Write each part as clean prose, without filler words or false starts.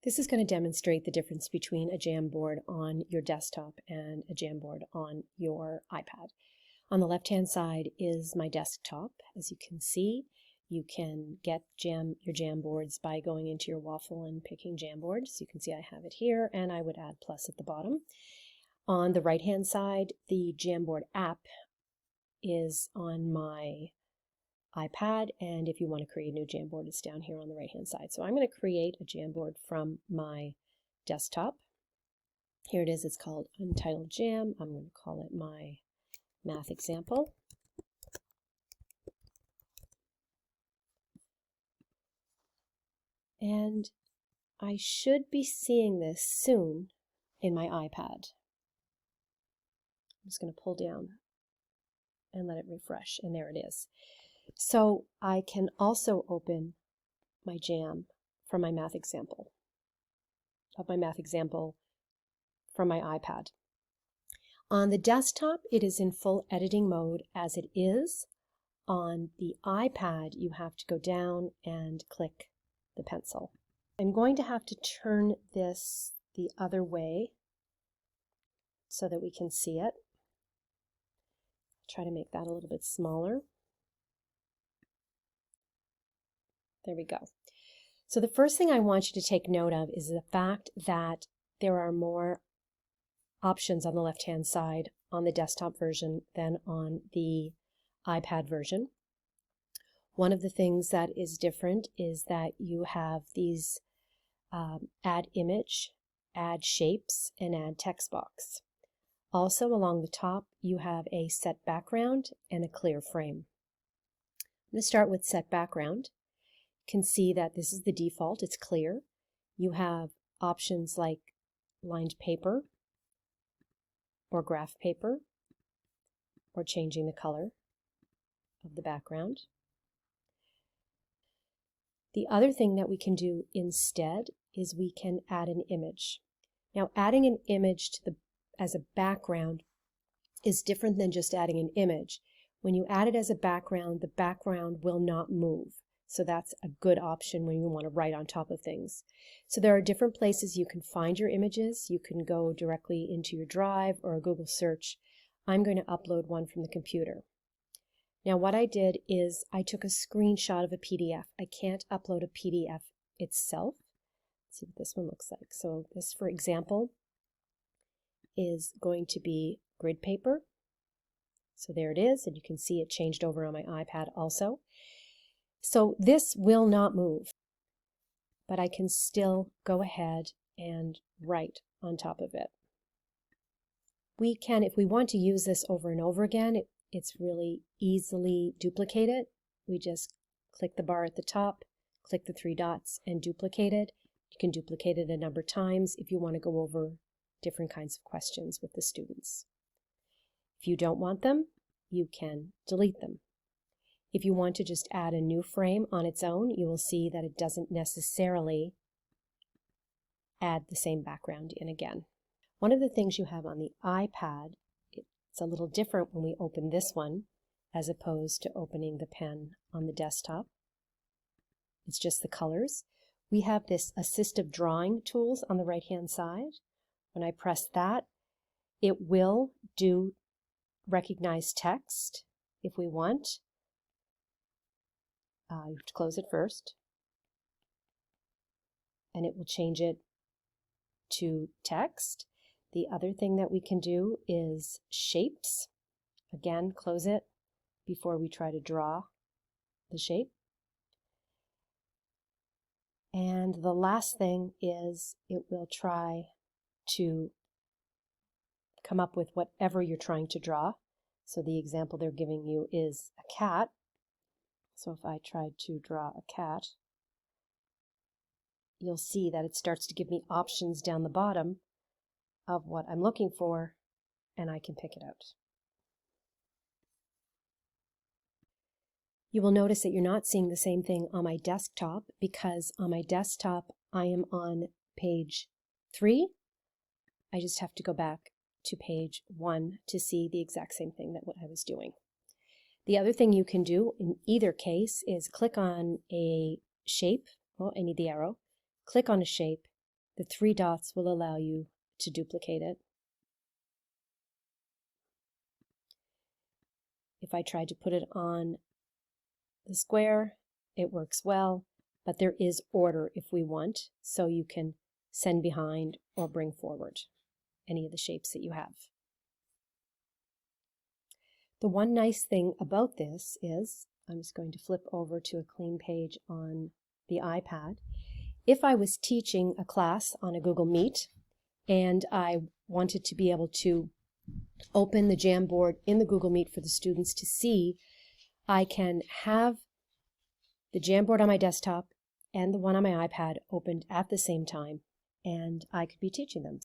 This is going to demonstrate the difference between a Jamboard on your desktop and a Jamboard on your iPad. On the left-hand side is my desktop. As you can see, you can get your Jamboards by going into your waffle and picking Jamboard. So you can see I have it here, and I would add plus at the bottom. On the right-hand side, the Jamboard app is on my iPad, and if you want to create a new Jamboard, it's down here on the right hand side. So I'm going to create a Jamboard from my desktop. Here it is. It's called Untitled Jam. I'm going to call it my math example. And I should be seeing this soon in my iPad. I'm just going to pull down and let it refresh, and there it is. So I can also open my jam from my math example, from my iPad. On the desktop, it is in full editing mode as it is. On the iPad, you have to go down and click the pencil. I'm going to have to turn this the other way so that we can see it. Try to make that a little bit smaller. There we go. So the first thing I want you to take note of is the fact that there are more options on the left-hand side on the desktop version than on the iPad version. One of the things that is different is that you have these add image, add shapes, and add text box. Also along the top, you have a set background and a clear frame. I'm going to start with set background. Can see that this is the default, it's clear. You have options like lined paper or graph paper or changing the color of the background. The other thing that we can do instead is we can add an image. Now adding an image to as a background is different than just adding an image. When you add it as a background, the background will not move. So that's a good option when you want to write on top of things. So there are different places you can find your images. You can go directly into your Drive or a Google search. I'm going to upload one from the computer. Now what I did is I took a screenshot of a PDF. I can't upload a PDF itself. Let's see what this one looks like. So this, for example, is going to be grid paper. So there it is, and you can see it changed over on my iPad also. So this will not move, but I can still go ahead and write on top of it. We can, if we want to use this over and over again, it's really easily duplicated. We just click the bar at the top, click the three dots, and duplicate it. You can duplicate it a number of times if you want to go over different kinds of questions with the students. If you don't want them, you can delete them. If you want to just add a new frame on its own, you will see that it doesn't necessarily add the same background in again. One of the things you have on the iPad, it's a little different when we open this one as opposed to opening the pen on the desktop. It's just the colors. We have this assistive drawing tools on the right-hand side. When I press that, it will do recognize text if we want. You have to close it first, and it will change it to text. The other thing that we can do is shapes. Again, close it before we try to draw the shape. And the last thing is it will try to come up with whatever you're trying to draw. So the example they're giving you is a cat. So if I tried to draw a cat, you'll see that it starts to give me options down the bottom of what I'm looking for, and I can pick it out. You will notice that you're not seeing the same thing on my desktop because on my desktop I am on page 3. I just have to go back to page 1 to see the exact same thing that what I was doing. The other thing you can do in either case is click on a shape. Well, I need the arrow. Click on a shape The 3 dots will allow you to duplicate it. If I tried to put it on the square, it works well, but there is order if we want, so you can send behind or bring forward any of the shapes that you have. The one nice thing about this is, I'm just going to flip over to a clean page on the iPad. If I was teaching a class on a Google Meet and I wanted to be able to open the Jamboard in the Google Meet for the students to see, I can have the Jamboard on my desktop and the one on my iPad opened at the same time, and I could be teaching them.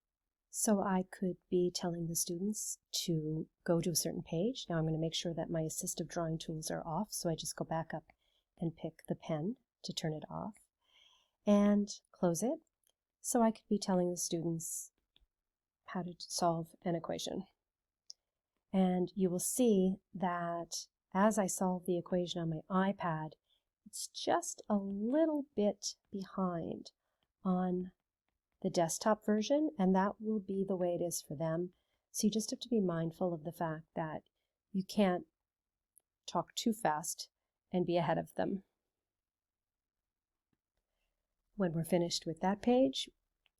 So I could be telling the students to go to a certain page. Now I'm going to make sure that my assistive drawing tools are off, so I just go back up and pick the pen to turn it off and close it. So I could be telling the students how to solve an equation. And you will see that as I solve the equation on my iPad, it's just a little bit behind on the desktop version, and that will be the way it is for them. So you just have to be mindful of the fact that you can't talk too fast and be ahead of them. When we're finished with that page,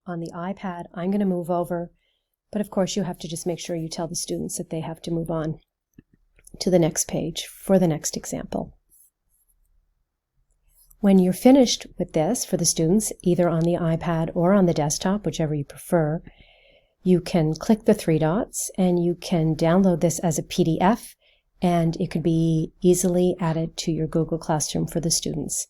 on the iPad, I'm going to move over, but of course you have to just make sure you tell the students that they have to move on to the next page for the next example. When you're finished with this for the students, either on the iPad or on the desktop, whichever you prefer, you can click the 3 dots and you can download this as a PDF, and it could be easily added to your Google Classroom for the students.